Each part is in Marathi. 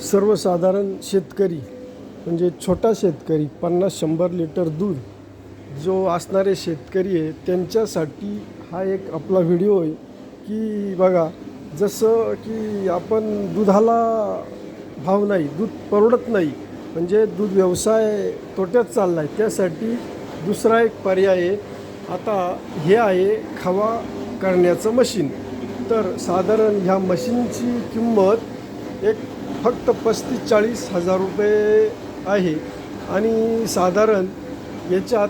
सर्वसाधारण शेतकरी म्हणजे छोटा शेतकरी 50-100 लिटर दूध जो असणारे शेतकरी आहे त्यांच्यासाठी हा एक आपला व्हिडिओ आहे की बघा, जसं की आपण दुधाला भाव नाही, दूध परवडत नाही, म्हणजे दूध व्यवसाय तोट्यात चालला आहे, त्यासाठी दुसरा एक पर्याय आहे. आता हे आहे खवा करण्याचं मशीन. तर साधारण ह्या मशीनची किंमत एक फक्त 35-40 हजार रुपये आहे आणि साधारण याच्यात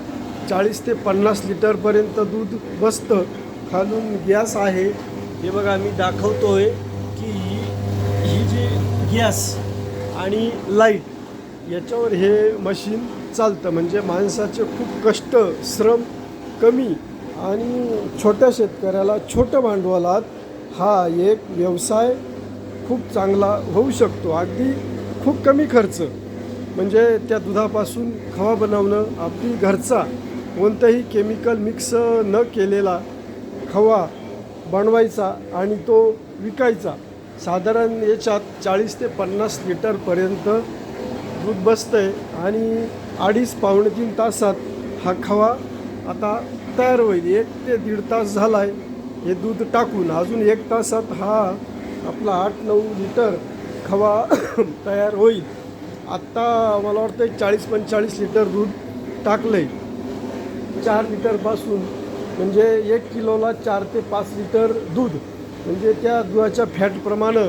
40 ते 50 लिटरपर्यंत दूध बसतं. खालून गॅस आहे, हे बघा मी दाखवतोय की ही जी गॅस आणि लाईट याच्यावर हे मशीन चालतं. म्हणजे माणसाचे खूप कष्ट, श्रम कमी आणि छोट्या शेतकऱ्याला छोट्या भांडवलात हा एक व्यवसाय खूप चांगला होऊ शकतो. अगदी खूप कमी खर्च, म्हणजे त्या दुधापासून खवा बनवणं, अगदी घरचा कोणतंही केमिकल मिक्स न केलेला खवा बनवायचा आणि तो विकायचा. साधारण याच्यात 40 ते 50 लिटरपर्यंत दूध बसतं आहे आणि 2.5-3 तासात हा खवा आता तयार होईल. 1 ते 1.5 तास झाला आहे हे दूध टाकून. अजून 1 तासात हा आपला 8-9 लिटर खवा तयार होईल. आत्ता मला वाटतं 40-45 लिटर दूध टाकलं आहे. 4 लिटरपासून म्हणजे 1 किलोला 4 ते 5 लिटर दूध, म्हणजे त्या दुधाच्या फॅटप्रमाणे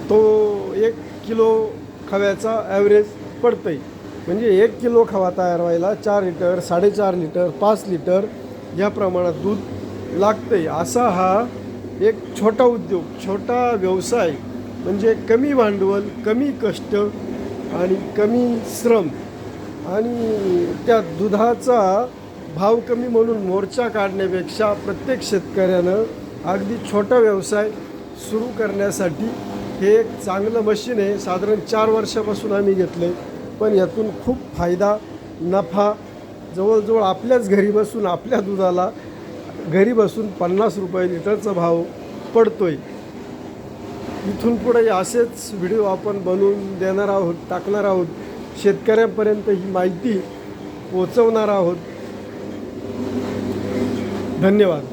तो 1 किलो खव्याचा ॲव्हरेज पडतं आहे. म्हणजे 1 किलो खवा तयार व्हायला 4 लिटर, 4.5 लिटर, 5 लिटर या प्रमाणात दूध लागतं आहे. असा हा एक छोटा उद्योग, छोटा व्यवसाय, म्हणजे कमी भांडवल, कमी कष्ट आणि कमी श्रम, आणि त्या दुधाचा भाव कमी म्हणून मोर्चा काढण्यापेक्षा प्रत्येक शेतकऱ्यानं अगदी छोटा व्यवसाय सुरू करण्यासाठी हे एक चांगलं मशीन आहे. साधारण 4 वर्षापासून आम्ही घेतलं आहे, पण यातून खूप फायदा, नफा जवळजवळ आपल्याच घरी बसून आपल्या दुधाला घरी बसून 50 रुपये लिटरचा भाव पडतो आहे. इथून पुढे असेच व्हिडिओ आपण बनवून देणार आहोत, टाकणार आहोत, शेतकऱ्यांपर्यंत ही माहिती पोचवणार आहोत. धन्यवाद.